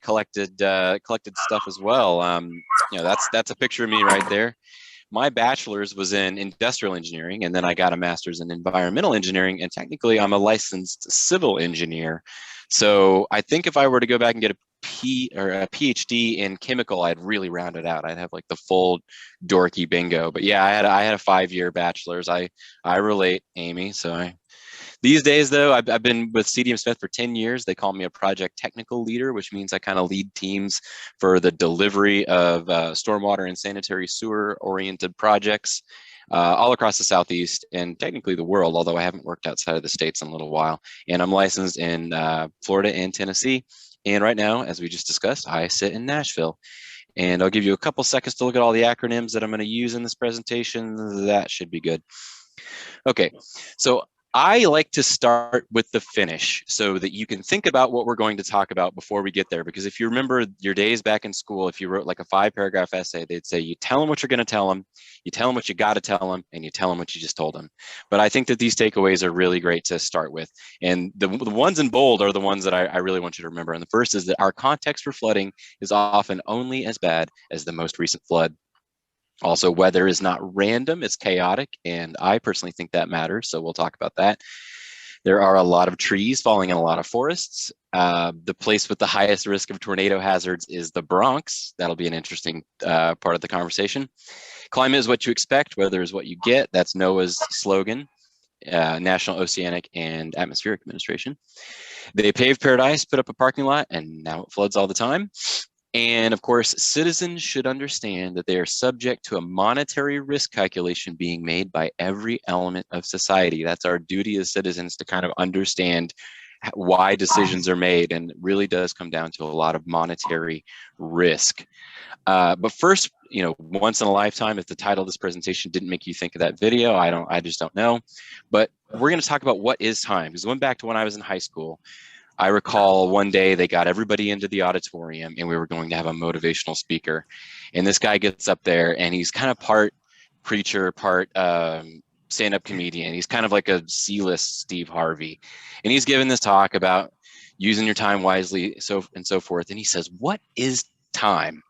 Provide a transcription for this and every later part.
collected stuff as well. That's a picture of me right there. My bachelor's was in industrial engineering, and then I got a master's in environmental engineering, and technically I'm a licensed civil engineer. So I think if I were to go back and get a PhD in chemical, I'd really round it out. I'd have like the full dorky bingo. But yeah, I had a 5-year bachelor's. I relate, Amy. These days, though, I've been with CDM Smith for 10 years. They call me a project technical leader, which means I kind of lead teams for the delivery of stormwater and sanitary sewer oriented projects all across the Southeast and technically the world, although I haven't worked outside of the States in a little while. And I'm licensed in Florida and Tennessee. And right now, as we just discussed, I sit in Nashville. And I'll give you a couple seconds to look at all the acronyms that I'm going to use in this presentation. That should be good. Okay, so I like to start with the finish so that you can think about what we're going to talk about before we get there. Because if you remember your days back in school, if you wrote like a 5-paragraph essay, they'd say you tell them what you're going to tell them, you tell them what you got to tell them, and you tell them what you just told them. But I think that these takeaways are really great to start with. And the ones in bold are the ones that I really want you to remember. And the first is that our context for flooding is often only as bad as the most recent flood. Also, weather is not random, it's chaotic, and I personally think that matters, so we'll talk about that. There are a lot of trees falling in a lot of forests. The place with the highest risk of tornado hazards is the Bronx. That'll be an interesting part of the conversation. Climate is what you expect, weather is what you get. That's NOAA's slogan, National Oceanic and Atmospheric Administration. They paved paradise, put up a parking lot, and now it floods all the time. And of course, citizens should understand that they are subject to a monetary risk calculation being made by every element of society. That's our duty as citizens to kind of understand why decisions are made, and it really does come down to a lot of monetary risk. But first, once in a lifetime, if the title of this presentation didn't make you think of that video, I just don't know. But we're going to talk about what is time. Because going back to when I was in high school, I recall one day they got everybody into the auditorium and we were going to have a motivational speaker. And this guy gets up there and he's kind of part preacher, part stand-up comedian. He's kind of like a C-list Steve Harvey. And he's giving this talk about using your time wisely, so forth. And he says, "What is time?"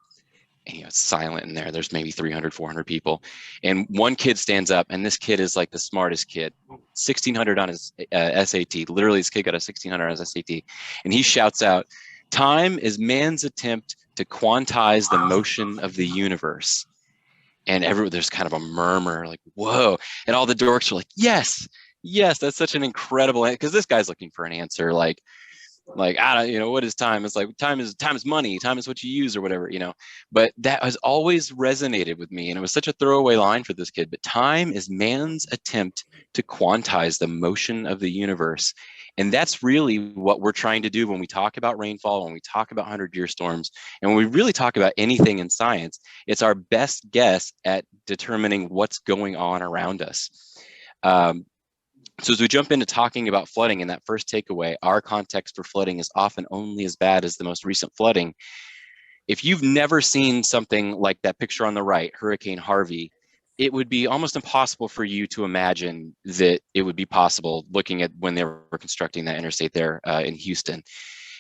And it's silent in there. There's maybe 300, 400 people. And one kid stands up, and this kid is like the smartest kid. 1,600 on his SAT. Literally, this kid got a 1,600 on his SAT. And he shouts out, "Time is man's attempt to quantize the motion of the universe." And there's kind of a murmur, like, whoa. And all the dorks are like, yes, that's such an incredible answer. Because this guy's looking for an answer like I don't, what is time? It's like time is money. Time is what you use or whatever, But that has always resonated with me, and it was such a throwaway line for this kid. But time is man's attempt to quantize the motion of the universe, and that's really what we're trying to do when we talk about rainfall, when we talk about 100-year storms, and when we really talk about anything in science. It's our best guess at determining what's going on around us. So as we jump into talking about flooding, in that first takeaway, our context for flooding is often only as bad as the most recent flooding. If you've never seen something like that picture on the right, Hurricane Harvey, it would be almost impossible for you to imagine that it would be possible looking at when they were constructing that interstate there in Houston.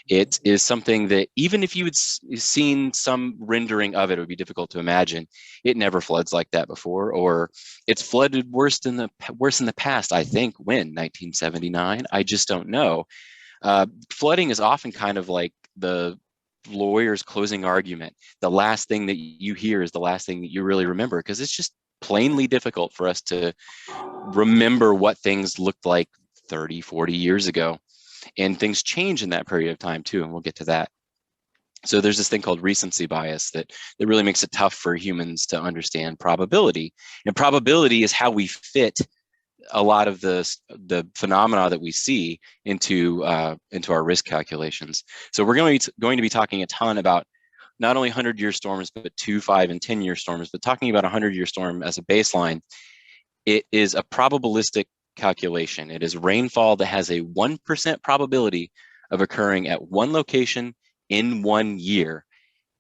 It is something that even if you had seen some rendering of it, it would be difficult to imagine. It never floods like that before, or it's flooded worse in the past. I think when 1979, I just don't know. Flooding is often kind of like the lawyer's closing argument. The last thing that you hear is the last thing that you really remember, because it's just plainly difficult for us to remember what things looked like 30, 40 years ago. And things change in that period of time too, and we'll get to that. So there's this thing called recency bias that really makes it tough for humans to understand probability. And probability is how we fit a lot of the phenomena that we see into our risk calculations. So we're going to be talking a ton about not only 100-year storms, but 2, 5, and 10-year storms. But talking about a 100-year storm as a baseline, it is a probabilistic calculation. It is rainfall that has a 1% probability of occurring at one location in 1 year.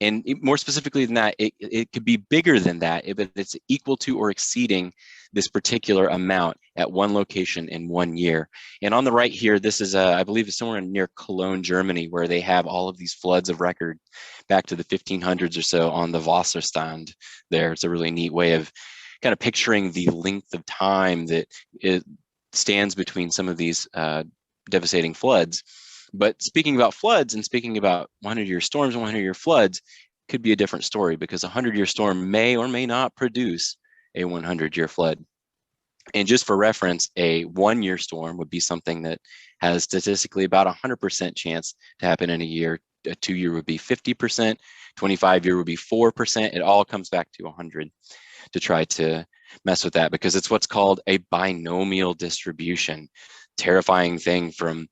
And more specifically than that, it could be bigger than that, but it's equal to or exceeding this particular amount at one location in 1 year. And on the right here, this is, I believe it's somewhere near Cologne, Germany, where they have all of these floods of record back to the 1500s or so on the Wasserstand there. It's a really neat way of kind of picturing the length of time that it stands between some of these devastating floods. But speaking about floods and speaking about 100-year storms and 100-year floods could be a different story, because a 100-year storm may or may not produce a 100-year flood. And just for reference, a 1-year storm would be something that has statistically about 100% chance to happen in a year. A 2-year would be 50%, 25-year would be 4%. It all comes back to 100 to try to mess with that, because it's what's called a binomial distribution. Terrifying thing from,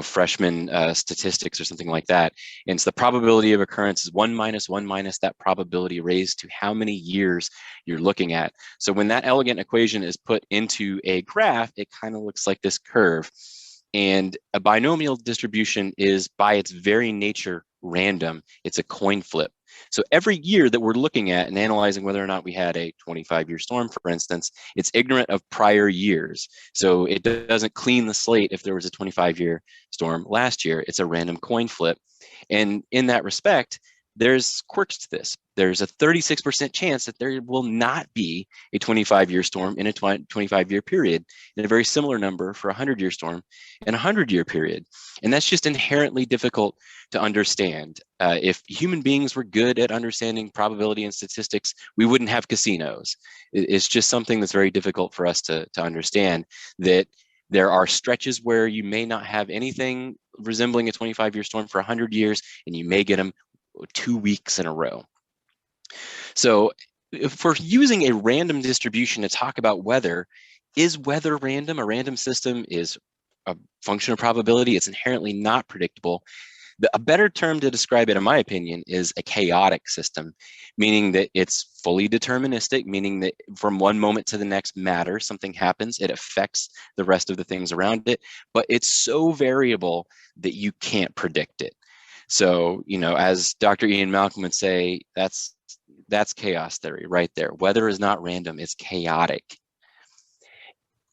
freshman statistics or something like that. And it's the probability of occurrence is 1 minus 1 minus that probability raised to how many years you're looking at. So when that elegant equation is put into a graph, it kind of looks like this curve. And a binomial distribution is, by its very nature, random. It's a coin flip. So every year that we're looking at and analyzing whether or not we had a 25-year storm, for instance, it's ignorant of prior years. So it doesn't clean the slate if there was a 25-year storm last year. It's a random coin flip. And in that respect, there's quirks to this. There's a 36% chance that there will not be a 25-year storm in a 25-year period, and a very similar number for a 100-year storm in a 100-year period. And that's just inherently difficult to understand. If human beings were good at understanding probability and statistics, we wouldn't have casinos. It's just something that's very difficult for us to understand, that there are stretches where you may not have anything resembling a 25-year storm for 100 years, and you may get them 2 weeks in a row. So if we're using a random distribution to talk about weather, is weather random? A random system is a function of probability. It's inherently not predictable. A better term to describe it, in my opinion, is a chaotic system, meaning that it's fully deterministic, meaning that from one moment to the next matter, something happens, it affects the rest of the things around it, but it's so variable that you can't predict it. So, as Dr. Ian Malcolm would say, that's chaos theory right there. Weather is not random, it's chaotic.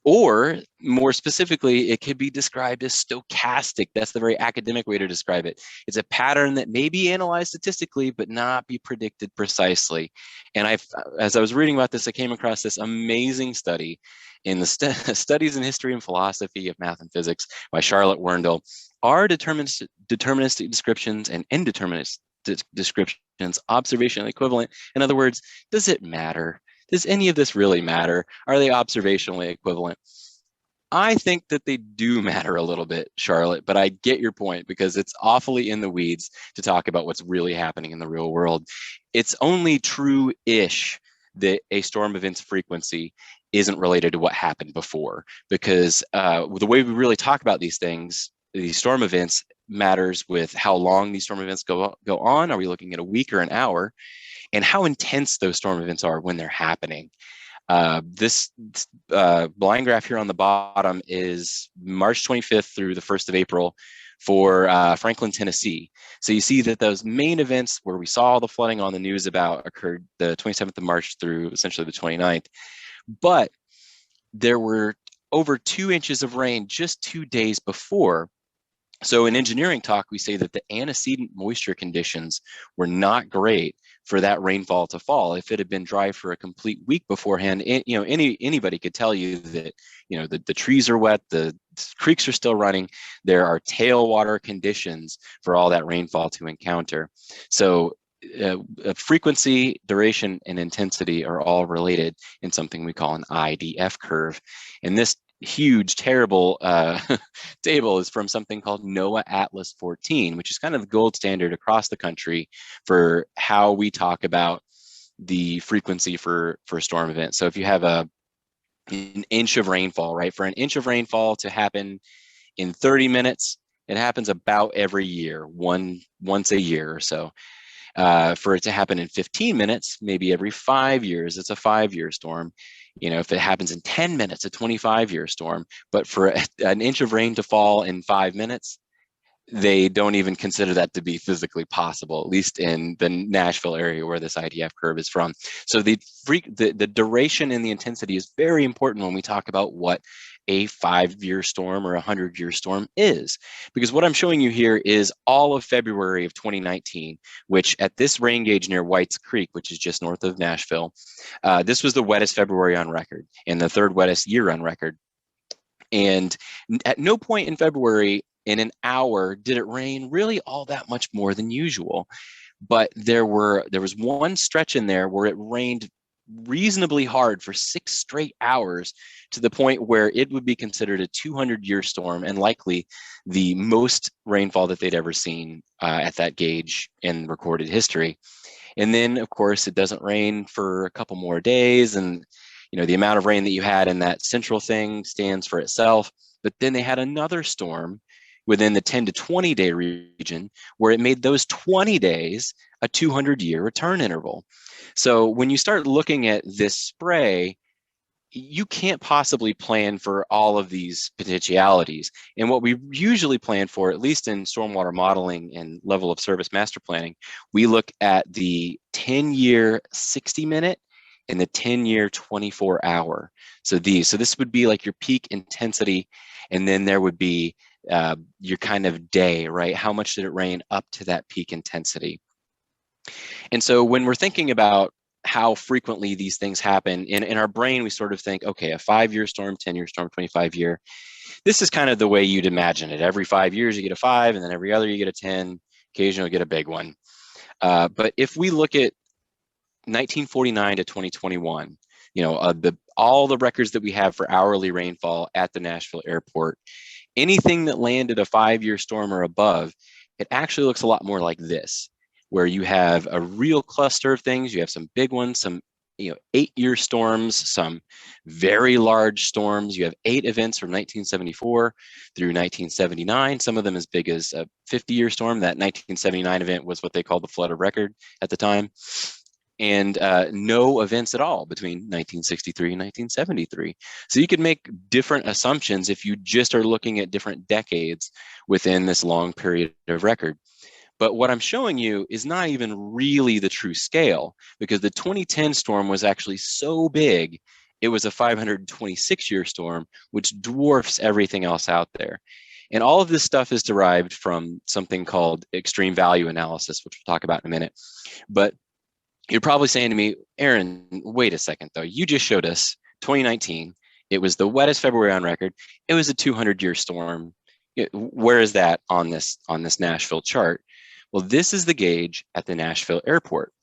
Or more specifically, it could be described as stochastic. That's the very academic way to describe it. It's a pattern that may be analyzed statistically, but not be predicted precisely. And as I was reading about this, I came across this amazing study in the Studies in History and Philosophy of Math and Physics by Charlotte Werndl. Are deterministic descriptions and indeterministic descriptions observationally equivalent? In other words, does it matter? Does any of this really matter? Are they observationally equivalent? I think that they do matter a little bit, Charlotte, but I get your point, because it's awfully in the weeds to talk about what's really happening in the real world. It's only true-ish that a storm event's frequency isn't related to what happened before, because the way we really talk about these things, these storm events, matters with how long these storm events go on. Are we looking at a week or an hour? And how intense those storm events are when they're happening. This line graph here on the bottom is March 25th through the 1st of April for Franklin, Tennessee. So you see that those main events where we saw the flooding on the news about occurred the 27th of March through essentially the 29th. But there were over 2 inches of rain just 2 days before. So in engineering talk, we say that the antecedent moisture conditions were not great for that rainfall to fall. If it had been dry for a complete week beforehand, anybody could tell you that, the trees are wet, the creeks are still running, there are tailwater conditions for all that rainfall to encounter. So frequency, duration, and intensity are all related in something we call an IDF curve. And this huge, terrible table is from something called NOAA Atlas 14, which is kind of the gold standard across the country for how we talk about the frequency for storm events. So if you have an inch of rainfall, right, for an inch of rainfall to happen in 30 minutes, it happens about every year, once a year or so. For it to happen in 15 minutes, maybe every 5 years, it's a 5-year storm. If it happens in 10 minutes, a 25-year storm. But for an inch of rain to fall in 5 minutes, they don't even consider that to be physically possible, at least in the Nashville area where this IDF curve is from. So the duration and the intensity is very important when we talk about what a 5-year storm or a 100-year storm is, because what I'm showing you here is all of February of 2019, which at this rain gauge near White's Creek, which is just north of Nashville, this was the wettest February on record and the third wettest year on record. And at no point in February in an hour did it rain really all that much more than usual. But there was one stretch in there where it rained reasonably hard for 6 straight hours, to the point where it would be considered a 200-year storm and likely the most rainfall that they'd ever seen at that gauge in recorded history. And then, of course, it doesn't rain for a couple more days, and the amount of rain that you had in that central thing stands for itself. But then they had another storm within the 10 to 20 day region where it made those 20 days a 200-year return interval. So when you start looking at this spray, you can't possibly plan for all of these potentialities. And what we usually plan for, at least in stormwater modeling and level of service master planning, we look at the 10-year 60-minute and the 10-year 24-hour. So this would be like your peak intensity, and then there would be your kind of day, right? How much did it rain up to that peak intensity? And so when we're thinking about how frequently these things happen, in our brain, we sort of think, okay, a 5-year storm, 10-year storm, 25-year. This is kind of the way you'd imagine it. Every 5 years you get a 5, and then every other you get a 10, occasionally you get a big one. But if we look at 1949 to 2021, all the records that we have for hourly rainfall at the Nashville airport, anything that landed a 5-year storm or above, it actually looks a lot more like this, where you have a real cluster of things. You have some big ones, some 8-year storms, some very large storms. You have 8 events from 1974 through 1979, some of them as big as a 50-year storm. That 1979 event was what they called the flood of record at the time. And no events at all between 1963 and 1973. So you could make different assumptions if you just are looking at different decades within this long period of record. But what I'm showing you is not even really the true scale, because the 2010 storm was actually so big, it was a 526-year storm, which dwarfs everything else out there. And all of this stuff is derived from something called extreme value analysis, which we'll talk about in a minute. But you're probably saying to me, Aaron, wait a second, though. You just showed us 2019. It was the wettest February on record. It was a 200-year storm. Where is that on this Nashville chart? Well, this is the gauge at the Nashville airport.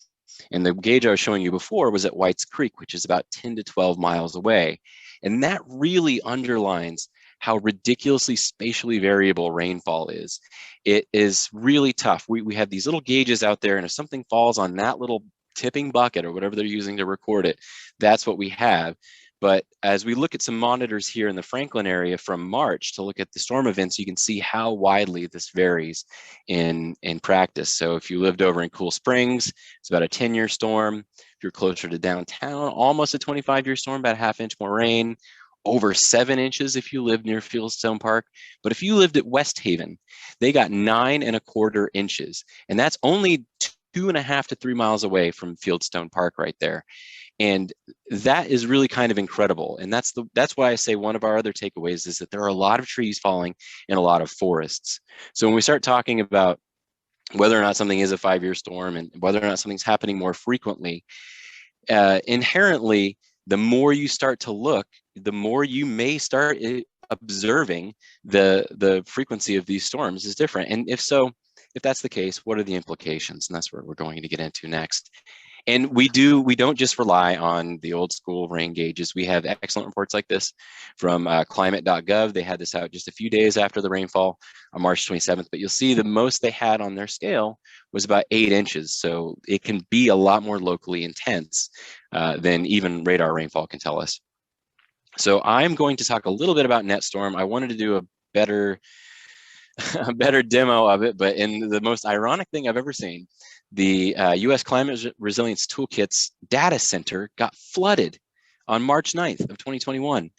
And the gauge I was showing you before was at White's Creek, which is about 10 to 12 miles away. And that really underlines how ridiculously spatially variable rainfall is. It is really tough. We have these little gauges out there, and if something falls on that little tipping bucket or whatever they're using to record it, that's what we have. But as we look at some monitors here in the Franklin area from March to look at the storm events, you can see how widely this varies in practice. So if you lived over in Cool Springs, it's about a 10-year storm. If you're closer to downtown, almost a 25-year storm, about a half-inch more rain. Over 7 inches if you lived near Fieldstone Park. But if you lived at West Haven, they got 9¼ inches. And that's only 2.5 to 3 miles away from Fieldstone Park right there. And that is really kind of incredible. And that's why I say one of our other takeaways is that there are a lot of trees falling in a lot of forests. So when we start talking about whether or not something is a 5-year storm and whether or not something's happening more frequently, inherently, the more you start to look, the more you may start observing the frequency of these storms is different. And if that's the case, what are the implications? And that's what we're going to get into next. And we don't just rely on the old school rain gauges. We have excellent reports like this from climate.gov. They had this out just a few days after the rainfall on March 27th, but you'll see the most they had on their scale was about 8 inches. So it can be a lot more locally intense than even radar rainfall can tell us. So I'm going to talk a little bit about NetStorm. I wanted to do a better demo of it, but in the most ironic thing I've ever seen, the U.S. Climate Resilience Toolkit's data center got flooded on March 9th of 2021,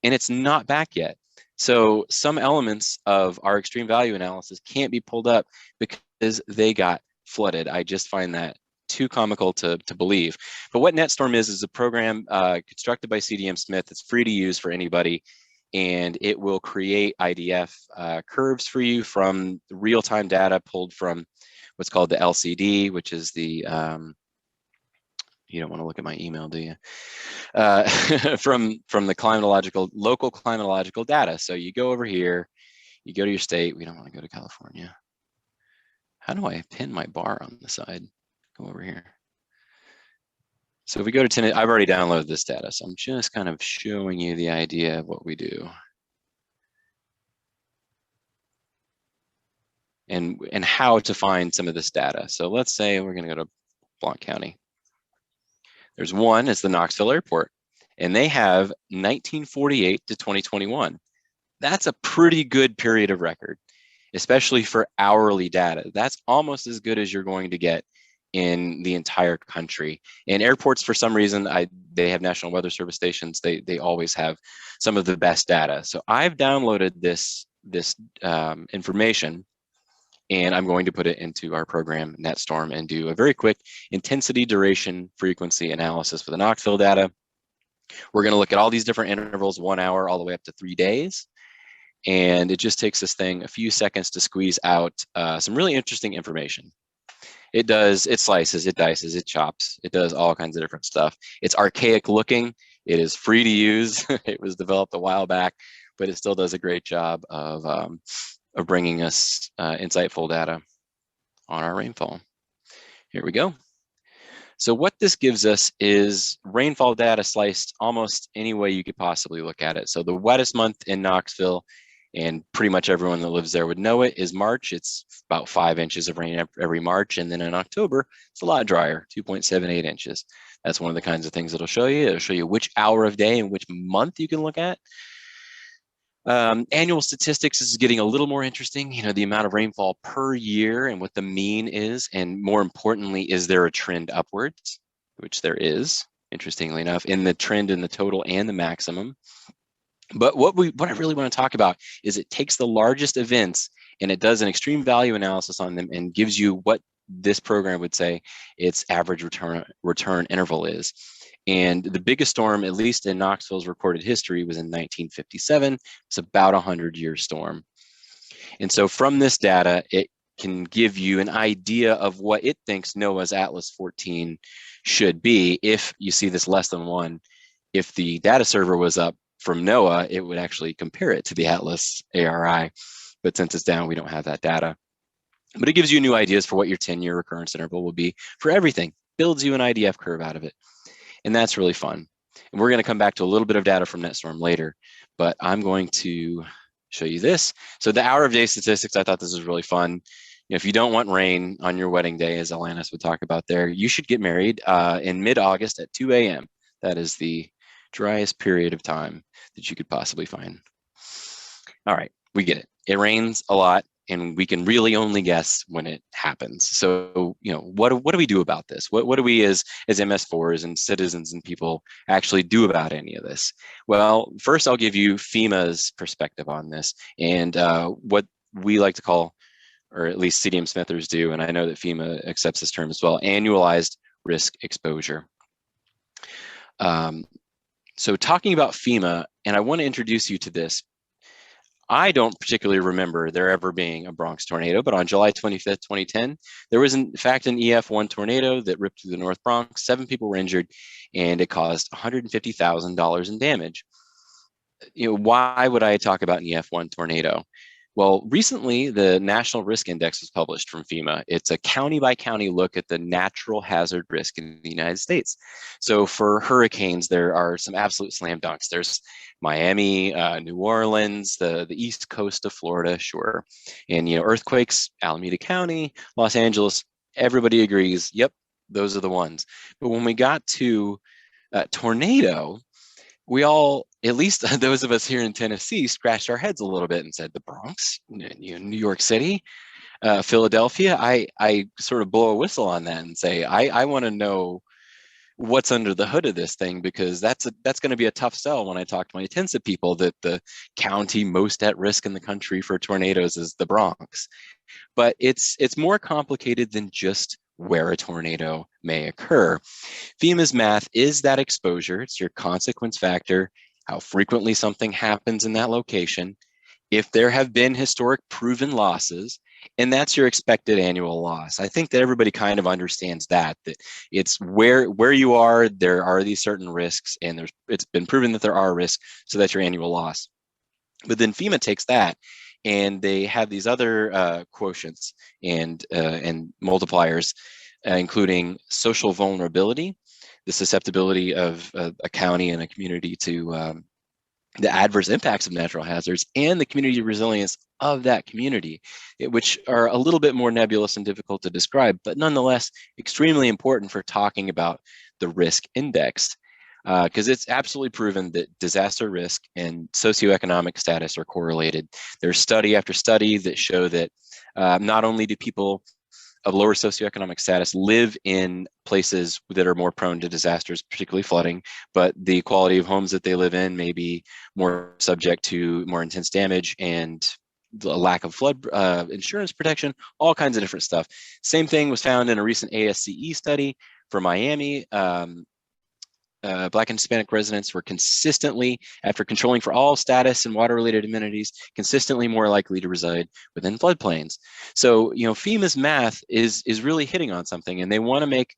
and it's not back yet. So some elements of our extreme value analysis can't be pulled up because they got flooded. I just find that too comical to believe. But what NetStorm is a program constructed by CDM Smith. It's free to use for anybody, and it will create IDF curves for you from real-time data pulled from what's called the LCD, which is the you don't want to look at my email, do you? From the local climatological data. So you go over here, you go to your state. We don't want to go to California. How do I pin my bar on the side? Go over here. So if we go to Tennessee, I've already downloaded this data, so I'm just kind of showing you the idea of what we do. And how to find some of this data. So let's say we're going to go to Blount County. There's one, it's the Knoxville Airport, and they have 1948 to 2021. That's a pretty good period of record, especially for hourly data. That's almost as good as you're going to get in the entire country. And airports, for some reason, they have National Weather Service stations. They always have some of the best data. So I've downloaded this information, and I'm going to put it into our program NetStorm and do a very quick intensity, duration, frequency analysis for the Knoxville data. We're going to look at all these different intervals, 1 hour all the way up to 3 days. And it just takes this thing a few seconds to squeeze out some really interesting information. It slices, it dices, it chops, it does all kinds of different stuff. It's archaic looking. It is free to use. It was developed a while back, but it still does a great job of bringing us insightful data on our rainfall. Here we go. So what this gives us is rainfall data sliced almost any way you could possibly look at it. So the wettest month in Knoxville, and pretty much everyone that lives there would know it, is March. It's about 5 inches of rain every March. And then in October, it's a lot drier, 2.78 inches. That's one of the kinds of things it'll show you. It'll show you which hour of day and which month you can look at. Annual statistics is getting a little more interesting. You know, the amount of rainfall per year and what the mean is. And more importantly, is there a trend upwards? Which there is, interestingly enough, in the trend in the total and the maximum. But what I really want to talk about is it takes the largest events and it does an extreme value analysis on them and gives you what this program would say its average return interval is. And the biggest storm, at least in Knoxville's recorded history, was in 1957. It's about a 100-year storm. And so from this data, it can give you an idea of what it thinks NOAA's Atlas 14 should be. If you see this less than 1, if the data server was up from NOAA, it would actually compare it to the Atlas ARI. But since it's down, we don't have that data. But it gives you new ideas for what your 10-year recurrence interval will be for everything. Builds you an IDF curve out of it. And that's really fun. And we're going to come back to a little bit of data from NetStorm later, but I'm going to show you this. So the hour of day statistics, I thought this was really fun. You know, if you don't want rain on your wedding day, as Alanis would talk about there, you should get married in mid-August at 2 a.m. That is the driest period of time that you could possibly find. All right, we get it. It rains a lot, and we can really only guess when it happens. So, you know, what do we do about this? What do we as MS4s and citizens and people actually do about any of this? Well, first I'll give you FEMA's perspective on this and what we like to call, or at least CDM Smithers do, and I know that FEMA accepts this term as well, annualized risk exposure. So talking about FEMA, and I want to introduce you to this. I don't particularly remember there ever being a Bronx tornado, but on July 25th, 2010, there was in fact an EF1 tornado that ripped through the North Bronx. 7 people were injured, and it caused $150,000 in damage. You know, why would I talk about an EF1 tornado? Well, recently the National Risk Index was published from FEMA. It's a county by county look at the natural hazard risk in the United States. So for hurricanes, there are some absolute slam dunks. There's Miami, New Orleans, the east coast of Florida, sure. And, you know, earthquakes, Alameda County, Los Angeles, everybody agrees, yep, those are the ones. But when we got to tornado, we all, at least those of us here in Tennessee, scratched our heads a little bit and said, the Bronx, New York City, Philadelphia. I sort of blow a whistle on that and say, I want to know what's under the hood of this thing, because that's going to be a tough sell when I talk to my TNSA people, that the county most at risk in the country for tornadoes is the Bronx. But it's more complicated than just where a tornado may occur. FEMA's math is that exposure. It's your consequence factor, how frequently something happens in that location, if there have been historic proven losses, and that's your expected annual loss. I think that everybody kind of understands that it's where you are, there are these certain risks, and it's been proven that there are risks, so that's your annual loss. But then FEMA takes that, and they have these other quotients and multipliers, including social vulnerability, the susceptibility of a county and a community to the adverse impacts of natural hazards, and the community resilience of that community, which are a little bit more nebulous and difficult to describe, but nonetheless extremely important for talking about the risk index. Because it's absolutely proven that disaster risk and socioeconomic status are correlated. There's study after study that show that not only do people of lower socioeconomic status live in places that are more prone to disasters, particularly flooding, but the quality of homes that they live in may be more subject to more intense damage and the lack of flood insurance protection, all kinds of different stuff. Same thing was found in a recent ASCE study for Miami. Black and Hispanic residents were consistently, after controlling for all status and water-related amenities, consistently more likely to reside within floodplains. So, FEMA's math is really hitting on something, and they want to make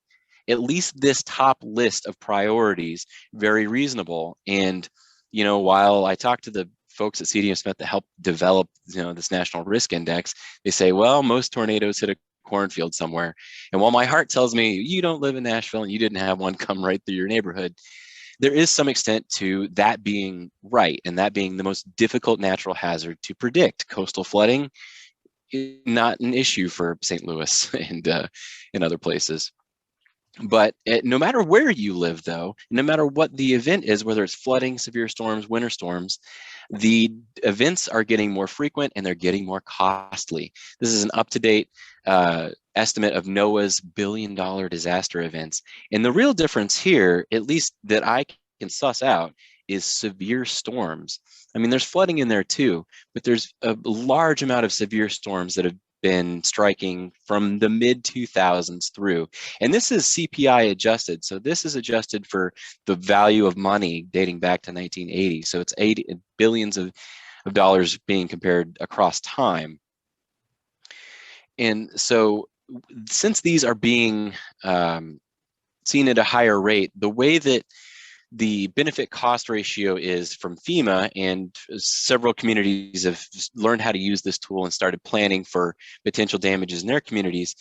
at least this top list of priorities very reasonable. And, while I talked to the folks at CDM Smith that helped develop, this national risk index, they say, well, most tornadoes hit a cornfield somewhere. And while my heart tells me you don't live in Nashville and you didn't have one come right through your neighborhood, there is some extent to that being right, and that being the most difficult natural hazard to predict. Coastal flooding is not an issue for St. Louis and in other places. But no matter where you live, though, no matter what the event is, whether it's flooding, severe storms, winter storms, the events are getting more frequent and they're getting more costly. This is an up-to-date estimate of NOAA's billion-dollar disaster events. And the real difference here, at least that I can suss out, is severe storms. I mean, there's flooding in there too, but there's a large amount of severe storms that have been striking from the mid 2000s through. And this is CPI adjusted. So this is adjusted for the value of money dating back to 1980. So it's billions of dollars being compared across time. And so since these are being seen at a higher rate, the way that the benefit cost ratio is from FEMA, and several communities have learned how to use this tool and started planning for potential damages in their communities,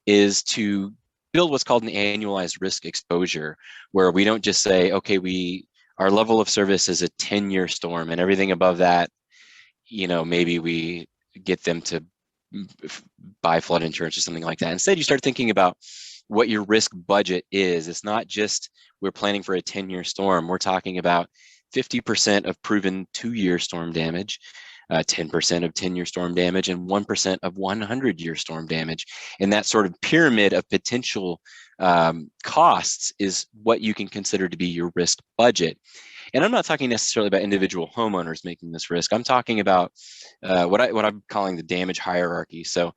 is to build what's called an annualized risk exposure, where we don't just say, okay, our level of service is a 10-year storm, and everything above that, maybe we get them to buy flood insurance or something like that. Instead, you start thinking about what your risk budget is. It's not just we're planning for a 10-year storm. We're talking about 50% of proven 2-year storm damage, 10% of 10-year storm damage, and 1% of 100-year storm damage. And that sort of pyramid of potential costs is what you can consider to be your risk budget. And I'm not talking necessarily about individual homeowners making this risk. I'm talking about what I'm calling the damage hierarchy. So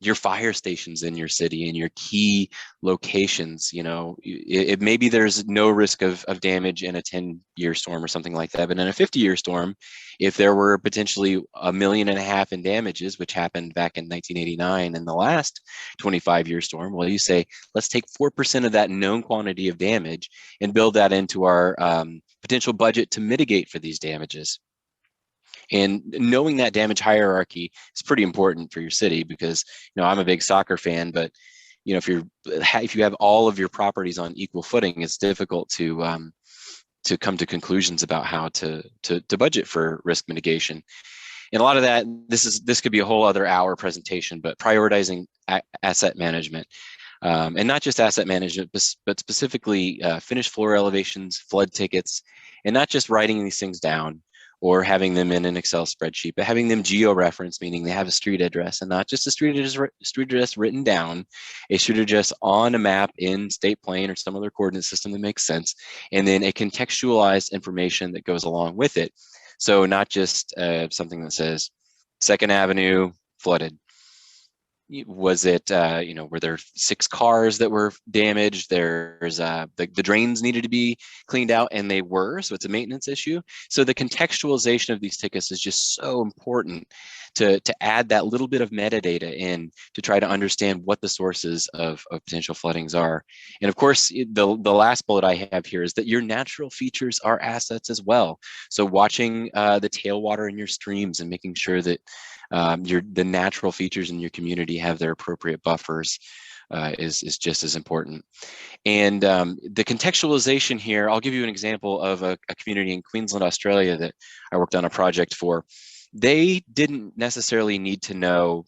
your fire stations in your city and your key locations, maybe there's no risk of damage in a 10-year storm or something like that. But in a 50-year storm, if there were potentially $1.5 million in damages, which happened back in 1989 in the last 25-year storm, well, you say, let's take 4% of that known quantity of damage and build that into our potential budget to mitigate for these damages. And knowing that damage hierarchy is pretty important for your city, because I'm a big soccer fan, but if you have all of your properties on equal footing, it's difficult to come to conclusions about how to budget for risk mitigation. And a lot of that, this could be a whole other hour presentation, but prioritizing asset management. And not just asset management, but specifically finished floor elevations, flood tickets, and not just writing these things down or having them in an Excel spreadsheet, but having them geo-referenced, meaning they have a street address and not just a street address written down, a street address on a map in state plane or some other coordinate system that makes sense, and then a contextualized information that goes along with it. So not just something that says 2nd Avenue flooded. Was it, were there 6 cars that were damaged? There's the drains needed to be cleaned out, and they were, so it's a maintenance issue. So the contextualization of these tickets is just so important to add that little bit of metadata in to try to understand what the sources of potential floodings are. And of course, the last bullet I have here is that your natural features are assets as well. So watching the tailwater in your streams and making sure that the natural features in your community have their appropriate buffers is just as important. And the contextualization here, I'll give you an example of a community in Queensland, Australia that I worked on a project for. They didn't necessarily need to know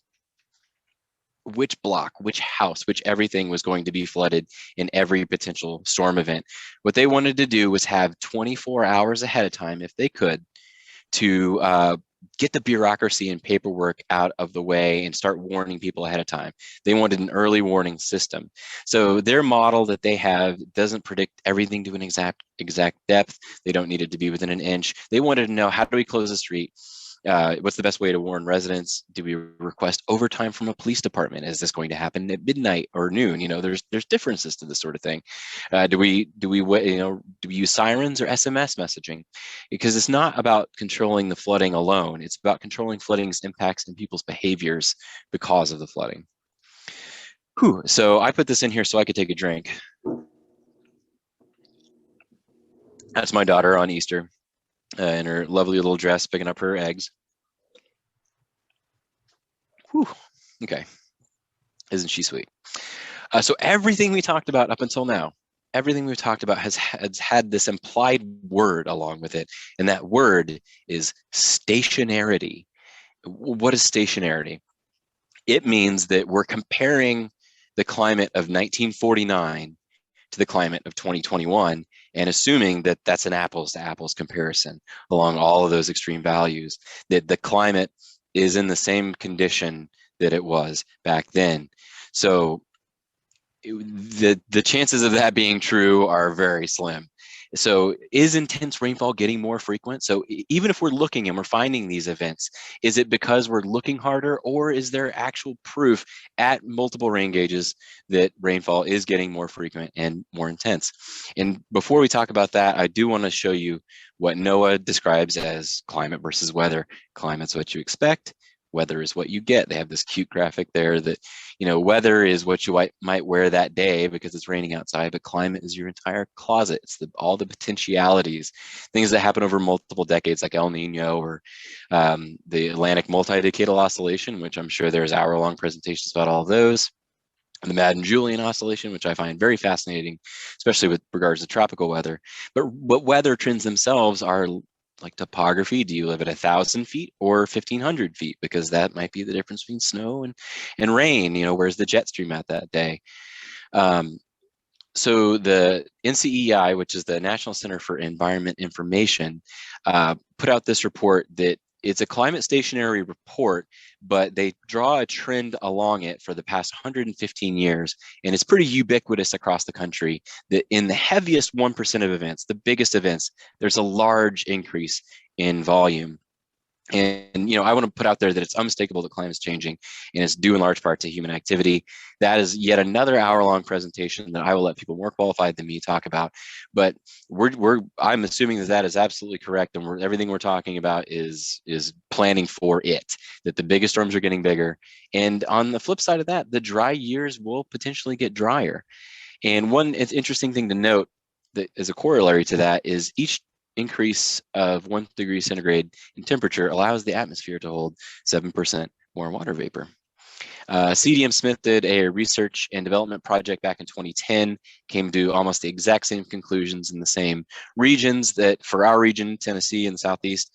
which block, which house, which everything was going to be flooded in every potential storm event. What they wanted to do was have 24 hours ahead of time, if they could, to get the bureaucracy and paperwork out of the way and start warning people ahead of time. They wanted an early warning system. So their model that they have doesn't predict everything to an exact depth. They don't need it to be within an inch. They wanted to know, how do we close the street? What's the best way to warn residents? Do we request overtime from a police department? Is this going to happen at midnight or noon? There's differences to this sort of thing. Do we use sirens or SMS messaging? Because it's not about controlling the flooding alone. It's about controlling flooding's impacts and people's behaviors because of the flooding. Whew. So I put this in here so I could take a drink. That's my daughter on Easter. In her lovely little dress, picking up her eggs. Whew. Okay. Isn't she sweet? So everything we talked about up until now, everything we've talked about has had this implied word along with it. And that word is stationarity. What is stationarity? It means that we're comparing the climate of 1949 to the climate of 2021 and assuming that that's an apples to apples comparison along all of those extreme values, that the climate is in the same condition that it was back then. So the chances of that being true are very slim. So is intense rainfall getting more frequent? So even if we're looking and we're finding these events, is it because we're looking harder, or is there actual proof at multiple rain gauges that rainfall is getting more frequent and more intense? And before we talk about that, I do want to show you what NOAA describes as climate versus weather. Climate's what you expect. Weather is what you get. They have this cute graphic there that, weather is what you might wear that day because it's raining outside, but climate is your entire closet. It's all the potentialities, things that happen over multiple decades, like El Nino or the Atlantic multi-decadal oscillation, which I'm sure there's hour-long presentations about all of those. The Madden-Julian oscillation, which I find very fascinating, especially with regards to tropical weather. But weather trends themselves are like topography. Do you live at 1,000 feet or 1,500 feet? Because that might be the difference between snow and rain. Where's the jet stream at that day? So the NCEI, which is the National Center for Environment Information, put out this report that it's a climate stationary report, but they draw a trend along it for the past 115 years. And it's pretty ubiquitous across the country that in the heaviest 1% of events, the biggest events, there's a large increase in volume. And, I want to put out there that it's unmistakable that climate is changing, and it's due in large part to human activity. That is yet another hour-long presentation that I will let people more qualified than me talk about. But I'm assuming that is absolutely correct, and everything we're talking about is planning for it. That the biggest storms are getting bigger, and on the flip side of that, the dry years will potentially get drier. And one interesting thing to note that is a corollary to that is each increase of 1 degree centigrade in temperature allows the atmosphere to hold 7% more water vapor. CDM Smith did a research and development project back in 2010, came to almost the exact same conclusions in the same regions that for our region, Tennessee and the Southeast,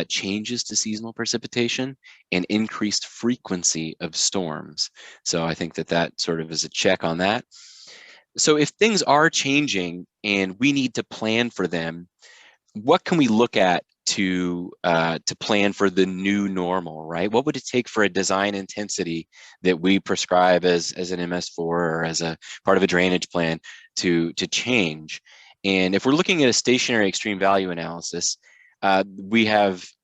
changes to seasonal precipitation and increased frequency of storms. So I think that sort of is a check on that. So if things are changing and we need to plan for them, what can we look at to plan for the new normal, right? What would it take for a design intensity that we prescribe as an MS4 or as a part of a drainage plan to change? And if we're looking at a stationary extreme value analysis, I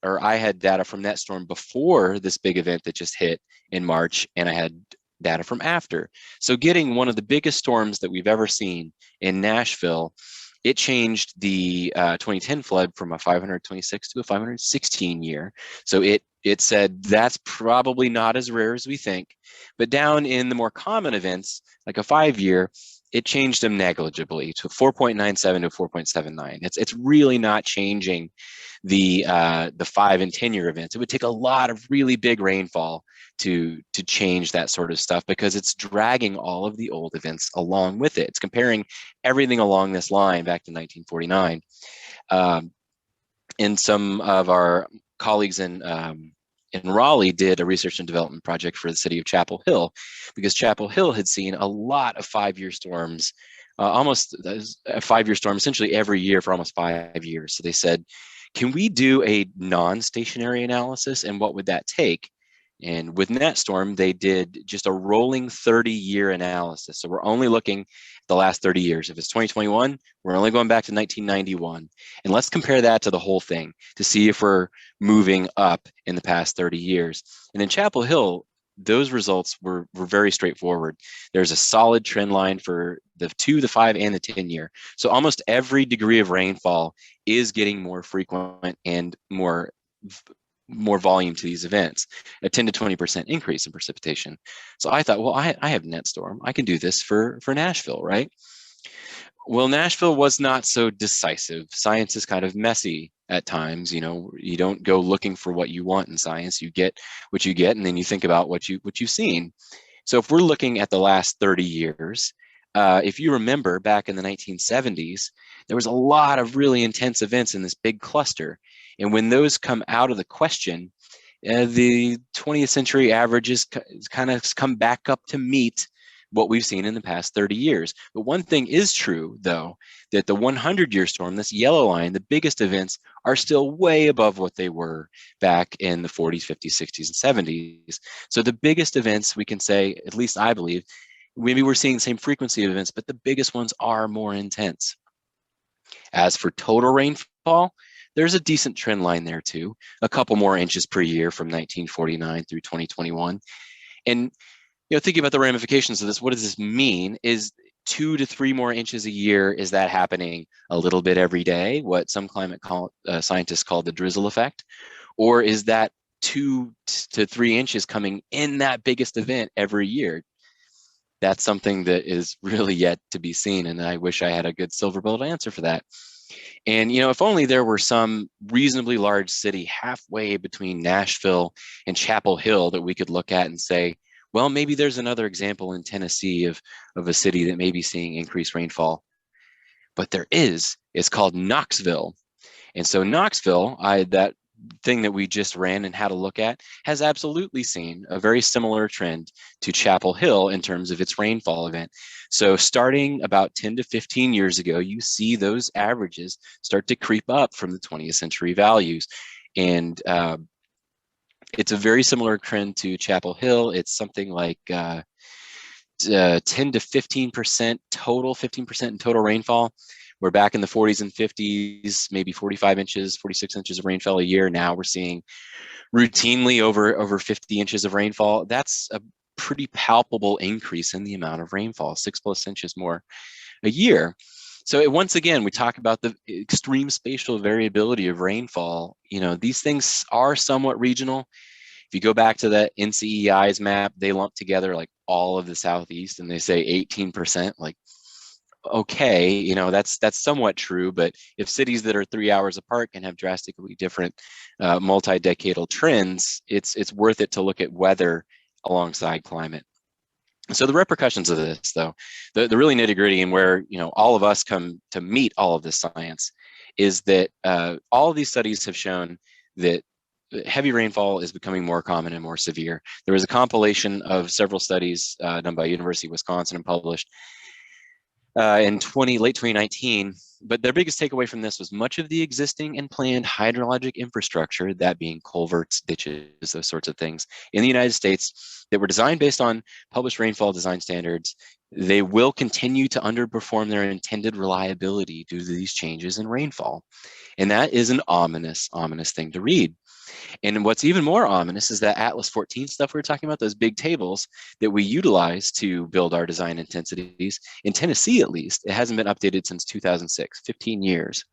had data from that storm before this big event that just hit in March, and I had data from after. So getting one of the biggest storms that we've ever seen in Nashville, it changed the 2010 flood from a 526 to a 516 year. So it said that's probably not as rare as we think. But down in the more common events, like a 5-year, it changed them negligibly to 4.97 to 4.79. It's really not changing the 5 and 10-year events. It would take a lot of really big rainfall to change that sort of stuff, because it's dragging all of the old events along with it. It's comparing everything along this line back to 1949. And some of our colleagues in Raleigh did a research and development project for the city of Chapel Hill, because Chapel Hill had seen a lot of 5-year storms, almost a 5-year storm essentially every year for almost 5 years. So they said, can we do a non-stationary analysis, and what would that take? And with NetStorm, they did just a rolling 30-year analysis. So we're only looking at the last 30 years. If it's 2021, we're only going back to 1991. And let's compare that to the whole thing to see if we're moving up in the past 30 years. And in Chapel Hill, those results were very straightforward. There's a solid trend line for the 2, the 5, and the 10-year. So almost every degree of rainfall is getting more frequent and more volume to these events, a 10 to 20% increase in precipitation. So I thought, well, I have NetStorm. I can do this for Nashville, right? Well, Nashville was not so decisive. Science is kind of messy at times. You know, you don't go looking for what you want in science. You get what you get, and then you think about what you've seen. So if we're looking at the last 30 years, if you remember back in the 1970s, there was a lot of really intense events in this big cluster. And when those come out of the question, the 20th century averages kind of come back up to meet what we've seen in the past 30 years. But one thing is true, though, that the 100-year storm, this yellow line, the biggest events are still way above what they were back in the 40s, 50s, 60s, and 70s. So the biggest events, we can say, at least I believe, maybe we're seeing the same frequency of events, but the biggest ones are more intense. As for total rainfall, there's a decent trend line there too, a couple more inches per year from 1949 through 2021. And thinking about the ramifications of this, what does this mean? Is 2 to 3 more inches a year, is that happening a little bit every day, what some climate scientists call the drizzle effect? Or is that 2 to 3 inches coming in that biggest event every year? That's something that is really yet to be seen, and I wish I had a good silver bullet answer for that. And if only there were some reasonably large city halfway between Nashville and Chapel Hill that we could look at and say, well, maybe there's another example in Tennessee of a city that may be seeing increased rainfall. But there is. It's called Knoxville. And so Knoxville, that thing that we just ran and had a look at, has absolutely seen a very similar trend to Chapel Hill in terms of its rainfall event. So starting about 10 to 15 years ago, you see those averages start to creep up from the 20th century values. And it's a very similar trend to Chapel Hill. It's something like 10 to 15% total, 15% in total rainfall. We're back in the 40s and 50s, maybe 45 inches, 46 inches of rainfall a year. Now we're seeing routinely over 50 inches of rainfall. That's a pretty palpable increase in the amount of rainfall, 6+ inches more a year. So once again, we talk about the extreme spatial variability of rainfall. These things are somewhat regional. If you go back to that NCEI's map, they lump together like all of the Southeast and they say 18%. Like, okay, that's somewhat true. But if cities that are 3 hours apart can have drastically different multi-decadal trends, it's worth it to look at weather alongside climate. So the repercussions of this, though, the really nitty gritty and where all of us come to meet all of this science, is that all of these studies have shown that heavy rainfall is becoming more common and more severe. There was a compilation of several studies done by University of Wisconsin and published in late 2019. But their biggest takeaway from this was much of the existing and planned hydrologic infrastructure, that being culverts, ditches, those sorts of things, in the United States that were designed based on published rainfall design standards, they will continue to underperform their intended reliability due to these changes in rainfall. And that is an ominous, ominous thing to read. And what's even more ominous is that Atlas 14 stuff we were talking about, those big tables that we utilize to build our design intensities. In Tennessee, at least, it hasn't been updated since 2006, 15 years.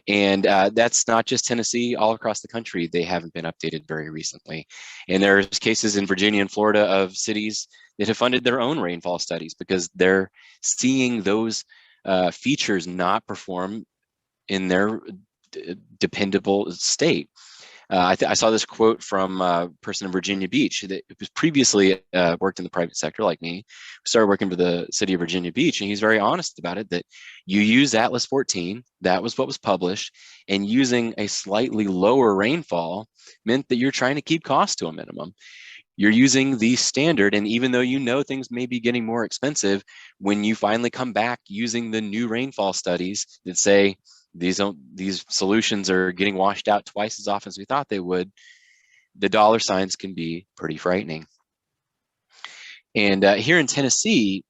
And that's not just Tennessee, all across the country, they haven't been updated very recently. And there's cases in Virginia and Florida of cities that have funded their own rainfall studies because they're seeing those features not perform in their dependable state. I saw this quote from a person in Virginia Beach that was previously worked in the private sector like me, started working for the city of Virginia Beach, and he's very honest about it, that you use Atlas 14, that was what was published, and using a slightly lower rainfall meant that you're trying to keep costs to a minimum. You're using the standard, and even though you know things may be getting more expensive, when you finally come back using the new rainfall studies that say these solutions are getting washed out twice as often as we thought they would, the dollar signs can be pretty frightening. And here in Tennessee,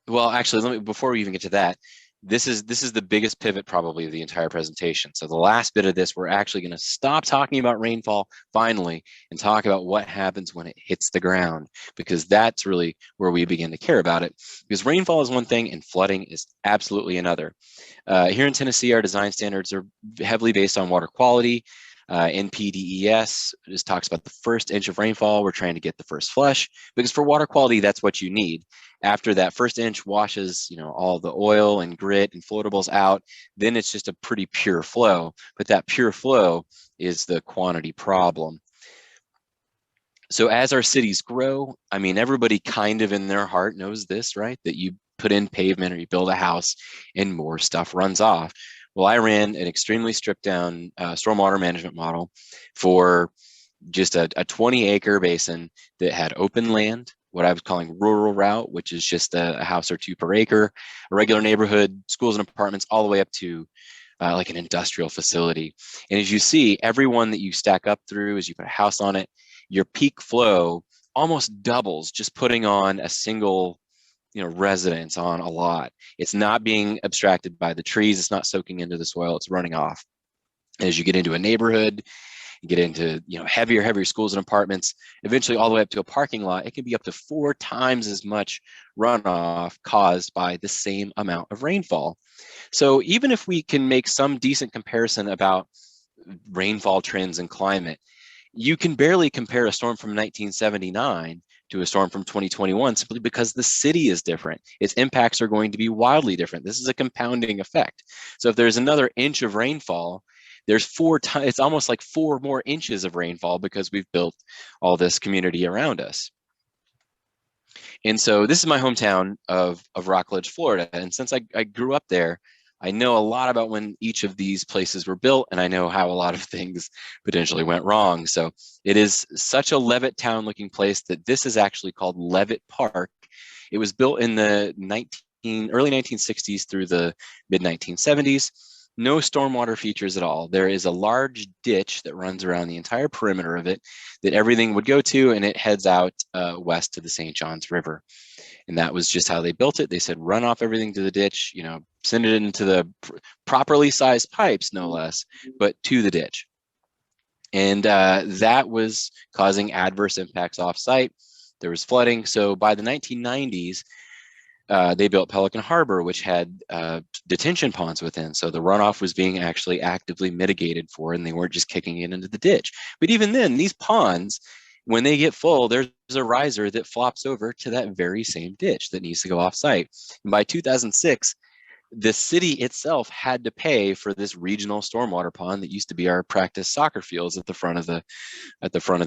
well, actually, before we even get to that, this is the biggest pivot probably of the entire presentation. So the last bit of this, we're actually going to stop talking about rainfall finally and talk about what happens when it hits the ground, because that's really where we begin to care about it. Because rainfall is one thing and flooding is absolutely another. Here in Tennessee, our design standards are heavily based on water quality. NPDES just talks about the first inch of rainfall. We're trying to get the first flush, because for water quality, that's what you need. After that first inch washes, all the oil and grit and floatables out, then it's just a pretty pure flow. But that pure flow is the quantity problem. So as our cities grow, I mean, everybody kind of in their heart knows this, right? That you put in pavement or you build a house and more stuff runs off. Well, I ran an extremely stripped down stormwater management model for just a 20-acre basin that had open land, what I was calling rural route, which is just a house or two per acre, a regular neighborhood, schools and apartments, all the way up to like an industrial facility. And as you see, every one that you stack up through, as you put a house on it, your peak flow almost doubles just putting on a single residence on a lot. It's not being abstracted by the trees. It's not soaking into the soil. It's running off. As you get into a neighborhood, you get into heavier schools and apartments, eventually all the way up to a parking lot, it can be up to 4 times as much runoff caused by the same amount of rainfall. So even if we can make some decent comparison about rainfall trends and climate, you can barely compare a storm from 1979 to a storm from 2021 simply because the city is different. Its impacts are going to be wildly different. This is a compounding effect. So if there's another inch of rainfall, there's 4 times, it's almost like 4 more inches of rainfall because we've built all this community around us. And so this is my hometown of Rockledge, Florida. And since I grew up there, I know a lot about when each of these places were built, and I know how a lot of things potentially went wrong. So it is such a Levitt-town looking place that this is actually called Levitt Park. It was built in the early 1960s through the mid 1970s. No stormwater features at all. There is a large ditch that runs around the entire perimeter of it that everything would go to, and it heads out west to the St. Johns River. And that was just how they built it. They said, run off everything to the ditch, send it into the properly sized pipes, no less, but to the ditch. And that was causing adverse impacts off site. There was flooding. So by the 1990s, they built Pelican Harbor, which had detention ponds within. So the runoff was being actually actively mitigated for, and they weren't just kicking it into the ditch. But even then, these ponds, when they get full, there's a riser that flops over to that very same ditch that needs to go off site. And by 2006, the city itself had to pay for this regional stormwater pond that used to be our practice soccer fields at the front of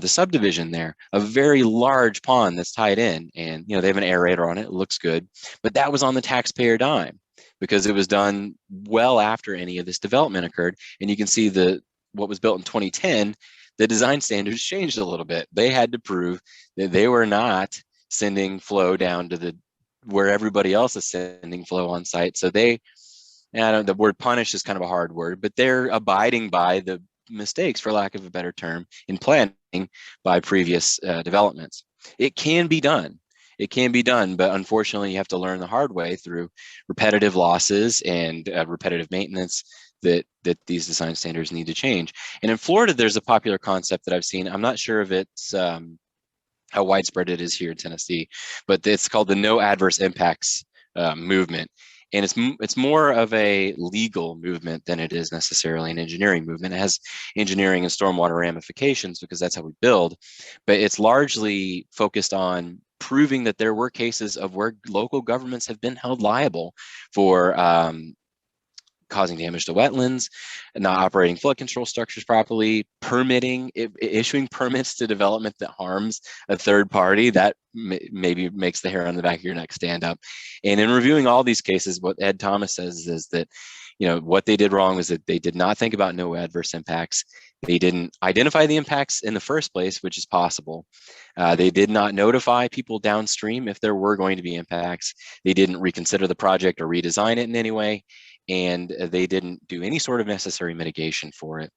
the subdivision there. A very large pond that's tied in, and they have an aerator on it. It looks good, but that was on the taxpayer dime because it was done well after any of this development occurred. And you can see what was built in 2010. The design standards changed a little bit. They had to prove that they were not sending flow down to the where everybody else is sending flow on site. So they, and the word punish is kind of a hard word, but they're abiding by the mistakes, for lack of a better term, in planning by previous developments. It can be done. It can be done, but unfortunately, you have to learn the hard way through repetitive losses and repetitive maintenance that these design standards need to change. And in Florida, there's a popular concept that I've seen. I'm not sure if it's how widespread it is here in Tennessee, but it's called the no adverse impacts movement. And it's more of a legal movement than it is necessarily an engineering movement. It has engineering and stormwater ramifications because that's how we build, but it's largely focused on proving that there were cases of where local governments have been held liable for causing damage to wetlands, not operating flood control structures properly, issuing permits to development that harms a third party. That maybe makes the hair on the back of your neck stand up. And in reviewing all these cases, what Ed Thomas says is that, what they did wrong was that they did not think about no adverse impacts. They didn't identify the impacts in the first place, which is possible. They did not notify people downstream if there were going to be impacts. They didn't reconsider the project or redesign it in any way. And they didn't do any sort of necessary mitigation for it.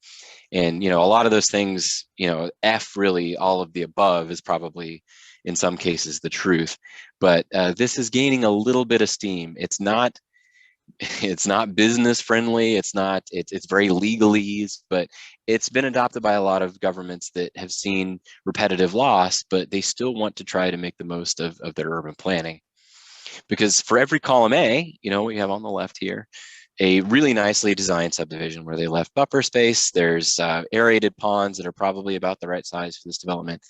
And, a lot of those things, F really all of the above is probably in some cases the truth. But this is gaining a little bit of steam. It's not business friendly. It's very legalese, but it's been adopted by a lot of governments that have seen repetitive loss, but they still want to try to make the most of their urban planning. Because for every column A, we have on the left here, a really nicely designed subdivision where they left buffer space. There's aerated ponds that are probably about the right size for this development.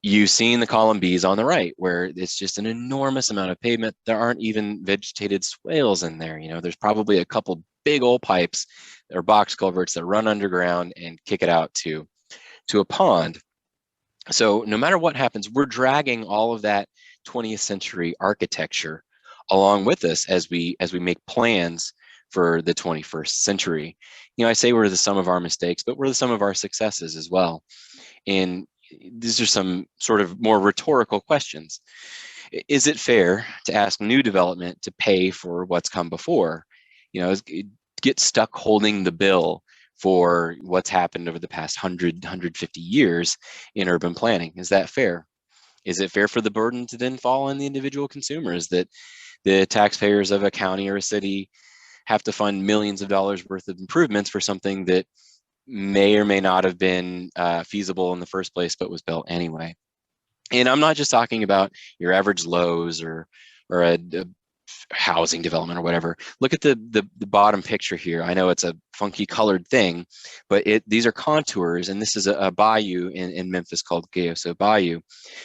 You've seen the column B's on the right, where it's just an enormous amount of pavement. There aren't even vegetated swales in there. There's probably a couple big old pipes or box culverts that run underground and kick it out to a pond. So no matter what happens, we're dragging all of that 20th century architecture along with us as we make plans for the 21st century. I say we're the sum of our mistakes, but we're the sum of our successes as well. And these are some sort of more rhetorical questions. Is it fair to ask new development to pay for what's come before? Get stuck holding the bill for what's happened over the past 150 years in urban planning. Is that fair? Is it fair for the burden to then fall on the individual consumers, that the taxpayers of a county or a city have to fund millions of dollars worth of improvements for something that may or may not have been feasible in the first place, but was built anyway? And I'm not just talking about your average Lowe's or a housing development or whatever. Look at the bottom picture here. I know it's a funky colored thing, but these are contours, and this is a bayou in Memphis called Gayoso Bayou,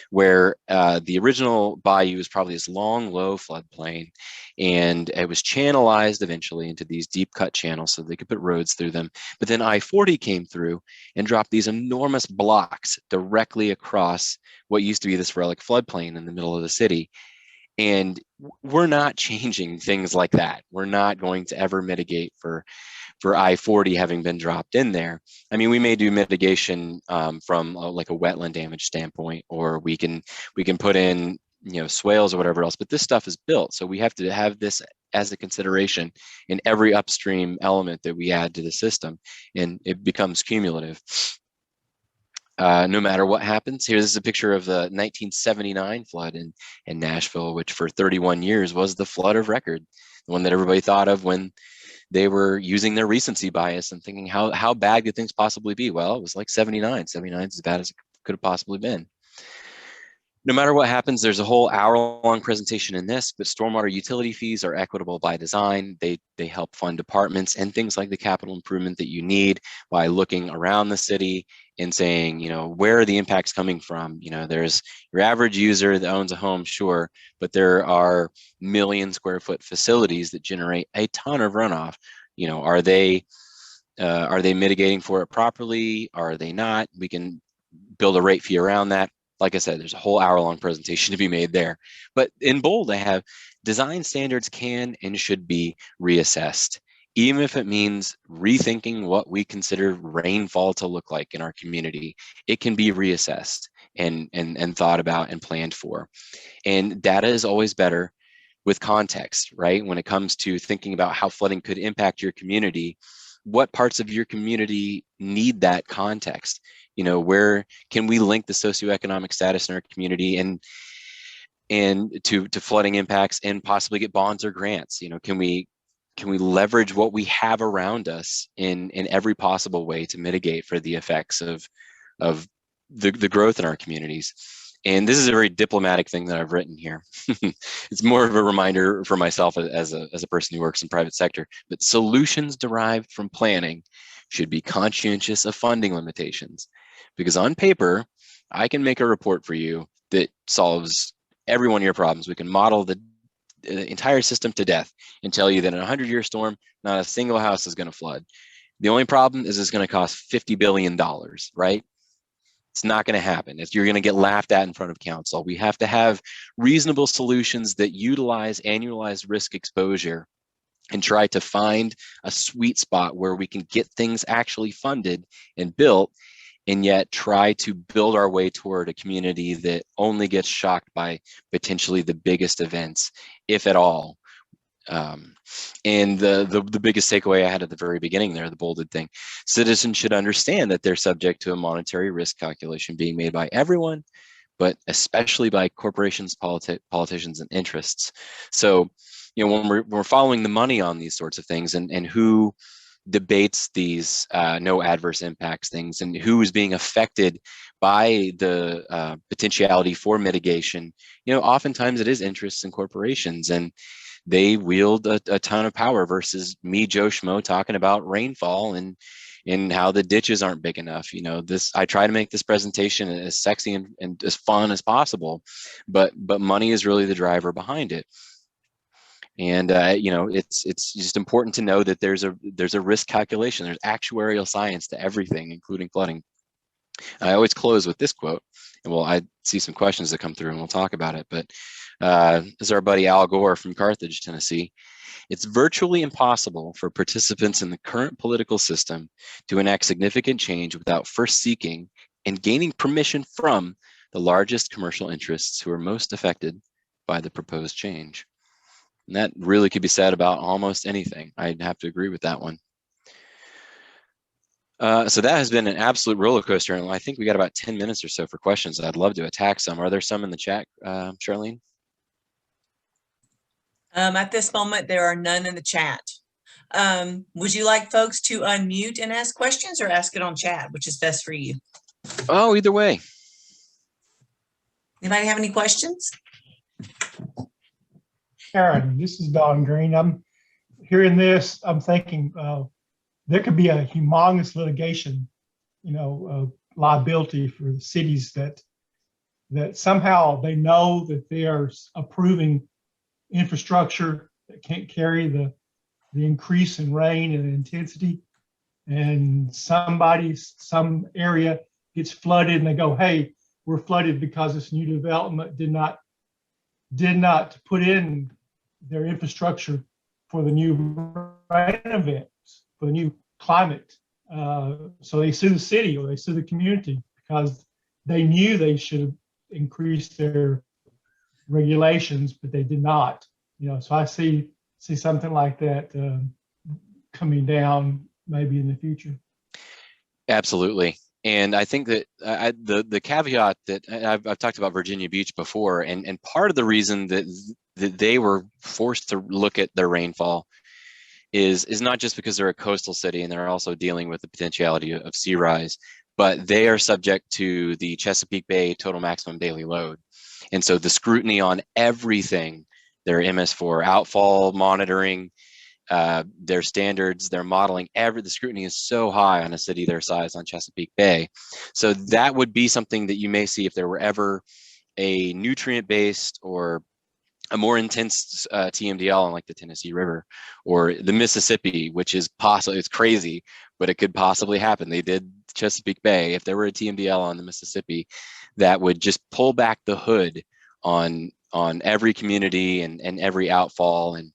where the original bayou was probably this long, low floodplain, and it was channelized eventually into these deep cut channels so they could put roads through them. But then I-40 came through and dropped these enormous blocks directly across what used to be this relic floodplain in the middle of the city. And we're not changing things like that. We're not going to ever mitigate for I-40 having been dropped in there. I mean, we may do mitigation from like a wetland damage standpoint, or we can put in swales or whatever else, but this stuff is built. So we have to have this as a consideration in every upstream element that we add to the system, and it becomes cumulative. No matter what happens. Here's a picture of the 1979 flood in Nashville, which for 31 years was the flood of record, the one that everybody thought of when they were using their recency bias and thinking, how bad could things possibly be? Well, it was like 79. 79 is as bad as it could have possibly been. No matter what happens, there's a whole hour-long presentation in this, but stormwater utility fees are equitable by design. They help fund departments and things like the capital improvement that you need by looking around the city and saying, where are the impacts coming from? There's your average user that owns a home, sure, but there are million square foot facilities that generate a ton of runoff. Are they mitigating for it properly? Are they not? We can build a rate fee around that. Like I said, there's a whole hour-long presentation to be made there. But in bold, I have design standards can and should be reassessed, even if it means rethinking what we consider rainfall to look like in our community. It can be reassessed. and thought about and planned for. And data is always better with context, right? When it comes to thinking about how flooding could impact your community, what parts of your community need that context? Where can we link the socioeconomic status in our community and to flooding impacts and possibly get bonds or grants? Can we leverage what we have around us in every possible way to mitigate for the effects of the growth in our communities? And this is a very diplomatic thing that I've written here. It's more of a reminder for myself as a person who works in private sector, but solutions derived from planning should be conscientious of funding limitations. Because on paper, I can make a report for you that solves every one of your problems. We can model the entire system to death and tell you that in a 100-year storm, not a single house is going to flood. The only problem is it's going to cost $50 billion, right? It's not going to happen. If you're going to get laughed at in front of council, we have to have reasonable solutions that utilize annualized risk exposure and try to find a sweet spot where we can get things actually funded and built, and yet try to build our way toward a community that only gets shocked by potentially the biggest events, if at all. And the biggest takeaway I had at the very beginning there, the bolded thing, citizens should understand that they're subject to a monetary risk calculation being made by everyone, but especially by corporations, politicians, and interests. So, when we're following the money on these sorts of things, and who debates these no adverse impacts things, and who is being affected by the potentiality for mitigation, oftentimes it is interests and corporations, and they wield a ton of power versus me, Joe Schmo, talking about rainfall and how the ditches aren't big enough. I try to make this presentation as sexy and as fun as possible, but money is really the driver behind it. And it's just important to know that there's a risk calculation. There's actuarial science to everything, including flooding. I always close with this quote, and I see some questions that come through, and we'll talk about it. But this is our buddy Al Gore from Carthage, Tennessee. It's virtually impossible for participants in the current political system to enact significant change without first seeking and gaining permission from the largest commercial interests who are most affected by the proposed change. And that really could be said about almost anything. I'd have to agree with that one. So that has been an absolute roller coaster, and I think we got about 10 minutes or so for questions. I'd love to attack some. Are there some in the chat, Charlene? At this moment, there are none in the chat. Would you like folks to unmute and ask questions, or ask it on chat, which is best for you? Oh, either way. Anybody have any questions? Aaron, this is Don Green. I'm hearing this, I'm thinking there could be a humongous litigation, liability for the cities that somehow they know that they are approving infrastructure that can't carry the increase in rain and intensity, and some area gets flooded and they go, hey, we're flooded because this new development did not put in their infrastructure for the new rain events, for the new climate. So they sue the city or they sue the community because they knew they should have increased their regulations, but they did not. So I see something like that coming down maybe in the future. Absolutely. And I think that the caveat that I've talked about Virginia Beach before, and part of the reason that they were forced to look at their rainfall is not just because they're a coastal city and they're also dealing with the potentiality of sea rise, but they are subject to the Chesapeake Bay total maximum daily load. And so the scrutiny on everything, their MS4 outfall monitoring, their standards, their modeling, the scrutiny is so high on a city their size on Chesapeake Bay. So that would be something that you may see if there were ever a nutrient-based or a more intense TMDL on like the Tennessee River or the Mississippi, which is possible. It's crazy, but it could possibly happen. They did Chesapeake Bay. If there were a TMDL on the Mississippi, that would just pull back the hood on every community and every outfall. And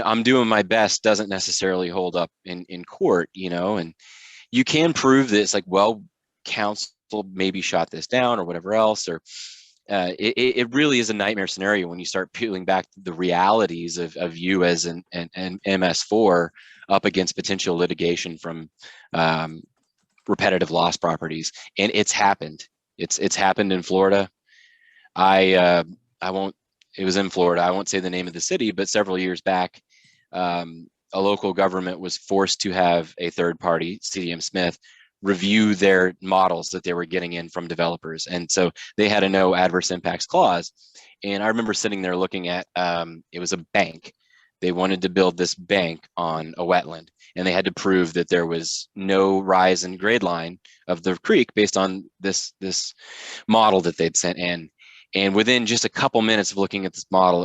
I'm doing my best doesn't necessarily hold up in court, and you can prove that it's like, well, council council maybe shot this down or whatever else, or it really is a nightmare scenario when you start peeling back the realities of you as an MS4 up against potential litigation from repetitive loss properties. And it's happened. It's happened in Florida. I won't, it was in Florida. I won't say the name of the city, but several years back, a local government was forced to have a third party, CDM Smith, review their models that they were getting in from developers. And so they had a no adverse impacts clause. And I remember sitting there looking at, it was a bank. They wanted to build this bank on a wetland, and they had to prove that there was no rise in grade line of the creek based on this model that they'd sent in. And within just a couple minutes of looking at this model,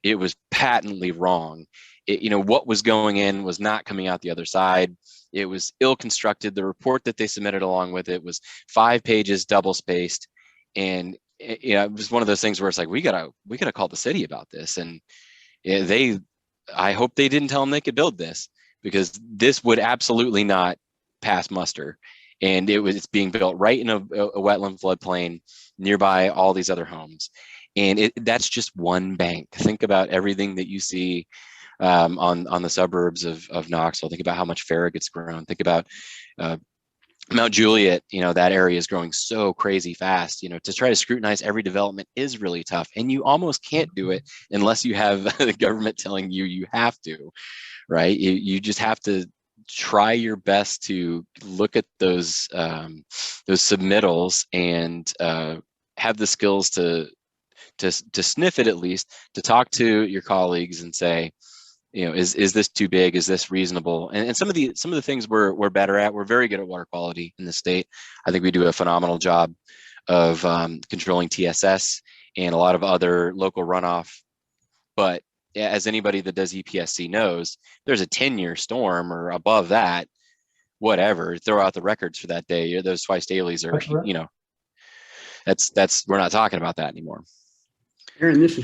it was patently wrong. What was going in was not coming out the other side. It was ill constructed. The report that they submitted along with it was 5 pages, double spaced, and it was one of those things where it's like, we gotta call the city about this. And I hope they didn't tell them they could build this, because this would absolutely not pass muster. And it's being built right in a wetland floodplain nearby all these other homes, and that's just one bank. Think about everything that you see on the suburbs of Knoxville. Think about how much Farragut's grown. Think about Mount Juliet. That area is growing so crazy fast. To try to scrutinize every development is really tough, and you almost can't do it unless you have the government telling you have to, right? You just have to try your best to look at those submittals and have the skills to sniff it, at least to talk to your colleagues and say, is this too big? Is this reasonable? And some of the things we're better at. We're very good at water quality in the state. I think we do a phenomenal job of controlling TSS and a lot of other local runoff. But as anybody that does EPSC knows, there's a 10-year storm or above that, whatever, throw out the records for that day. Those twice dailies are, Right. that's we're not talking about that anymore. Aaron, this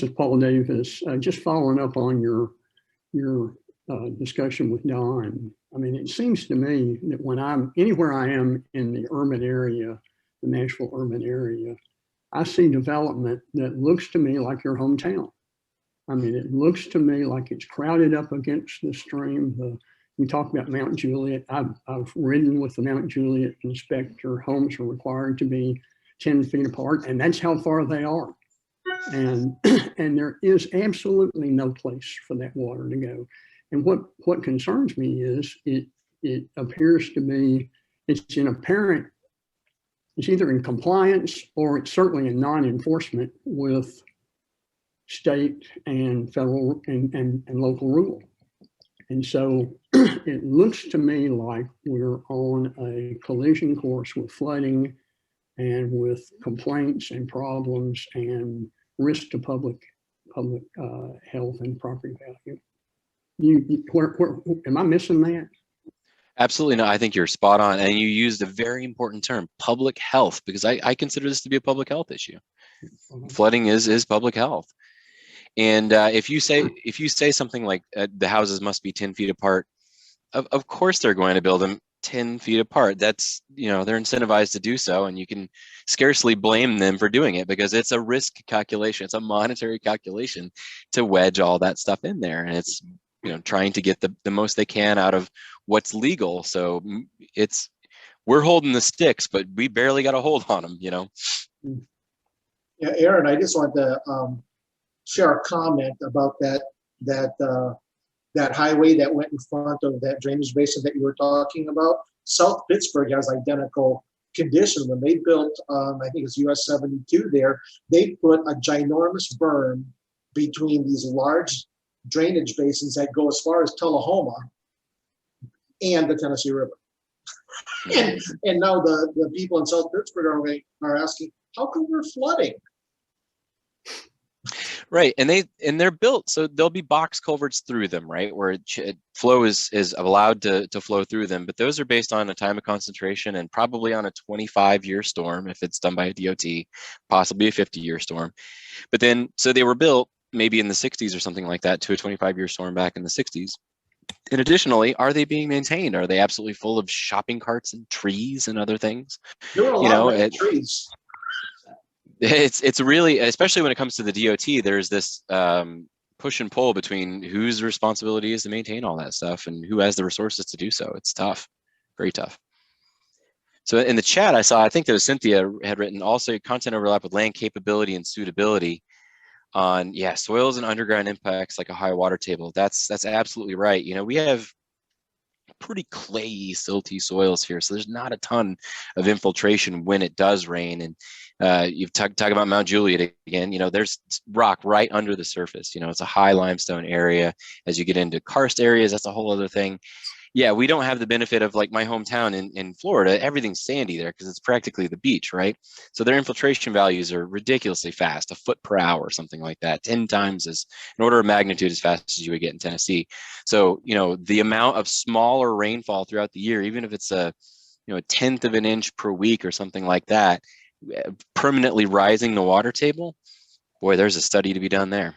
is Paul Davis. Just following up on your discussion with Don. I mean, it seems to me that when anywhere I am in the urban area, the Nashville urban area, I see development that looks to me like your hometown. I mean, it looks to me like it's crowded up against the stream. You talk about Mount Juliet. I've ridden with the Mount Juliet inspector. Homes are required to be 10 feet apart, and that's how far they are. And there is absolutely no place for that water to go. And what concerns me is it appears to be it's either in compliance or it's certainly in non-enforcement with state and federal and local rule. And so it looks to me like we're on a collision course with flooding and with complaints and problems and risk to public health and property value. Am I missing that? Absolutely not. I think you're spot on. And you used a very important term, public health, because I consider this to be a public health issue. Flooding is public health. And if you say something like the houses must be 10 feet apart, of course they're going to build them 10 feet apart. That's, they're incentivized to do so, and you can scarcely blame them for doing it because it's a risk calculation. It's a monetary calculation to wedge all that stuff in there. And it's, trying to get the most they can out of what's legal. So we're holding the sticks, but we barely got a hold on them, Yeah, Aaron, I just want to share a comment about that highway that went in front of that drainage basin that you were talking about. South Pittsburgh has identical condition. When they built, I think it's US 72 there, they put a ginormous berm between these large drainage basins that go as far as Tullahoma and the Tennessee River. and now the people in South Pittsburgh are asking, how come we're flooding? Right, and they're built so there'll be box culverts through them, right, where flow is allowed to flow through them. But those are based on a time of concentration and probably on a 25-year storm if it's done by a DOT, possibly a 50-year storm. But then, so they were built maybe in the 60s or something like that to a 25-year storm back in the 60s. And additionally, are they being maintained? Are they absolutely full of shopping carts and trees and other things? There were a You lot know, of trees. it's really, especially when it comes to the DOT, there's this push and pull between whose responsibility is to maintain all that stuff and who has the resources to do so. It's tough, very tough. So in the chat, I saw, I think that was Cynthia had written also content overlap with land capability and suitability on, yeah, soils and underground impacts like a high water table. That's absolutely right. You know, we have pretty clayey, silty soils here, so there's not a ton of infiltration when it does rain. And you've talked about Mount Juliet again. You know, there's rock right under the surface. You know, it's a high limestone area. As you get into karst areas, that's a whole other thing. Yeah, we don't have the benefit of like my hometown in Florida. Everything's sandy there because it's practically the beach, right? So their infiltration values are ridiculously fast, a foot per hour or something like that, 10 times as an order of magnitude as fast as you would get in Tennessee. So, you know, the amount of smaller rainfall throughout the year, even if it's a 1/10 of an inch per week or something like that, permanently rising the water table, boy, there's a study to be done there.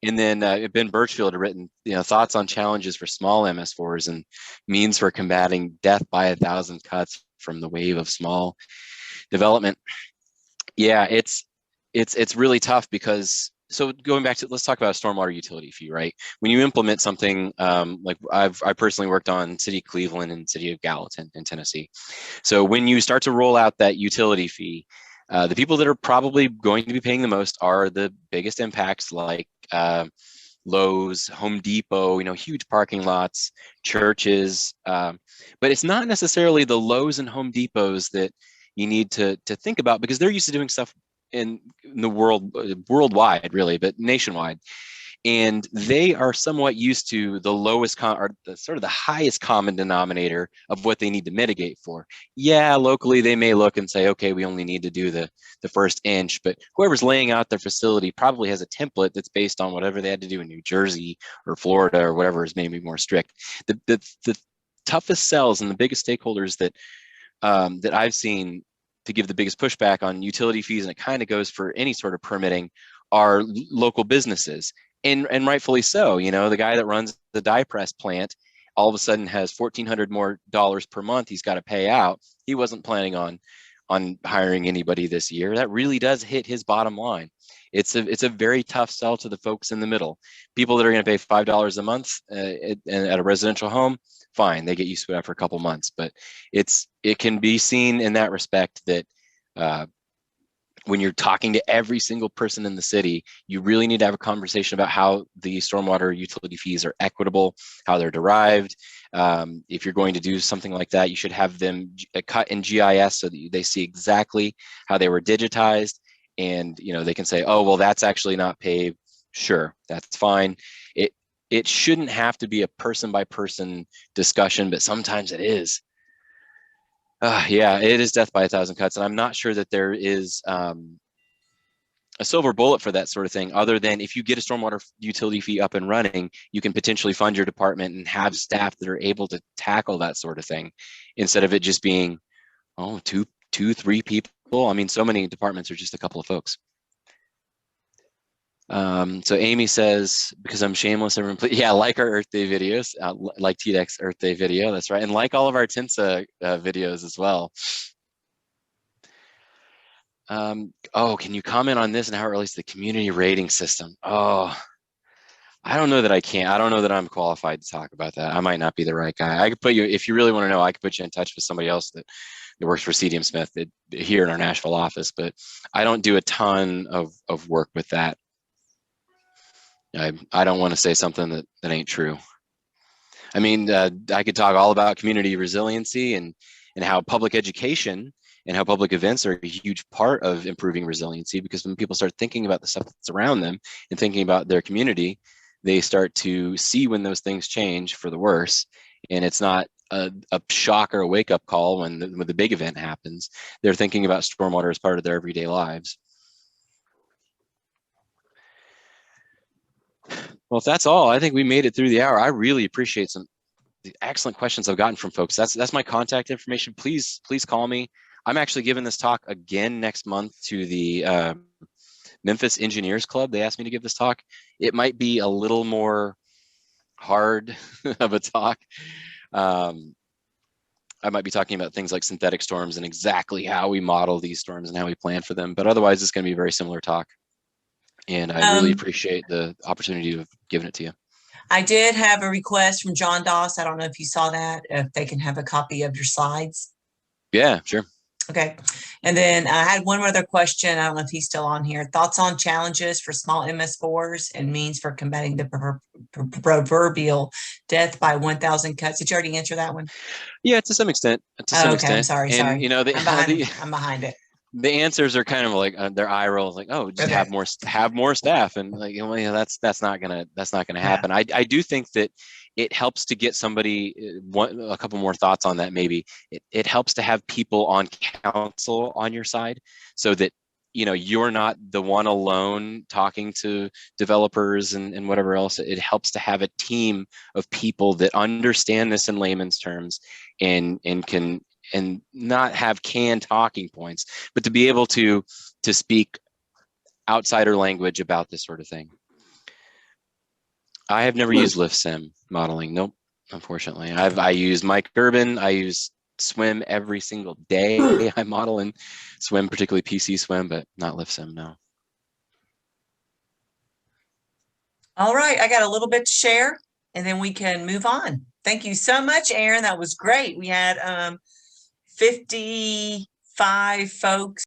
And then Ben Birchfield had written, thoughts on challenges for small MS4s and means for combating death by 1,000 cuts from the wave of small development. Yeah, it's really tough because, so going back to, let's talk about a stormwater utility fee, right? When you implement something like I personally worked on City of Cleveland and City of Gallatin in Tennessee. So when you start to roll out that utility fee, the people that are probably going to be paying the most are the biggest impacts, like Lowe's, Home Depot, huge parking lots, churches. But it's not necessarily the Lowe's and Home Depots that you need to think about, because they're used to doing stuff in the worldwide, really, but nationwide. And they are somewhat used to the lowest or the sort of the highest common denominator of what they need to mitigate for. Yeah, locally they may look and say, okay, we only need to do the first inch, but whoever's laying out their facility probably has a template that's based on whatever they had to do in New Jersey or Florida or whatever is maybe more strict. The toughest sells and the biggest stakeholders that I've seen to give the biggest pushback on utility fees, and it kind of goes for any sort of permitting, are local businesses. And rightfully so. The guy that runs the dye press plant all of a sudden has $1,400 more per month he's got to pay out. He wasn't planning on hiring anybody this year. That really does hit his bottom line. It's a very tough sell to the folks in the middle. People that are going to pay $5 a month at a residential home, fine, they get used to it after a couple months. But it can be seen in that respect that when you're talking to every single person in the city, you really need to have a conversation about how the stormwater utility fees are equitable, how they're derived. If you're going to do something like that, you should have them cut in GIS so that they see exactly how they were digitized. And they can say, oh, well, that's actually not paved. Sure, that's fine. It shouldn't have to be a person by person discussion, but sometimes it is. Yeah, it is death by 1,000 cuts. And I'm not sure that there is a silver bullet for that sort of thing, other than if you get a stormwater utility fee up and running, you can potentially fund your department and have staff that are able to tackle that sort of thing, instead of it just being, two, 3 people. I mean, so many departments are just a couple of folks. So Amy says, because I'm shameless, everyone, please, yeah, like our Earth Day videos, like TDEX Earth Day video, that's right, and like all of our TNSA videos as well. Can you comment on this and how it relates to the community rating system? I don't know that I can. I don't know that I'm qualified to talk about that. I might not be the right guy. I could put you, if you really want to know, I could put you in touch with somebody else that works for CDM Smith here in our Nashville office, but I don't do a ton of work with that. I don't want to say something that ain't true. I mean, I could talk all about community resiliency and how public education and how public events are a huge part of improving resiliency, because when people start thinking about the stuff that's around them and thinking about their community, they start to see when those things change for the worse. And it's not a shock or a wake-up call when the big event happens. They're thinking about stormwater as part of their everyday lives. Well, if that's all, I think we made it through the hour. I really appreciate the excellent questions I've gotten from folks. That's my contact information. Please call me. I'm actually giving this talk again next month to the Memphis Engineers Club. They asked me to give this talk. It might be a little more hard of a talk. I might be talking about things like synthetic storms and exactly how we model these storms and how we plan for them. But otherwise, it's going to be a very similar talk. And I really appreciate the opportunity of giving it to you. I did have a request from John Doss. I don't know if you saw that, if they can have a copy of your slides. Yeah, sure. Okay. And then I had one other question. I don't know if he's still on here. Thoughts on challenges for small MS4s and means for combating the proverbial death by 1,000 cuts. Did you already answer that one? Yeah, to some extent. To some extent. I'm sorry. And, sorry. you know, I'm behind it. The answers are kind of like their eye rolls, like, oh, just have more staff, and like, well, yeah, that's not gonna happen. I do think that it helps to get somebody a couple more thoughts on that. Maybe it helps to have people on council on your side, so that you know you're not the one alone talking to developers and whatever else. It helps to have a team of people that understand this in layman's terms and can and not have canned talking points, but to be able to speak outsider language about this sort of thing. I have never used LiftSim modeling. Nope, unfortunately. I use Mike Urban. I use Swim every single day. I model in Swim, particularly PC Swim, but not LiftSim, no. All right, I got a little bit to share, and then we can move on. Thank you so much, Aaron. That was great. We had 55 folks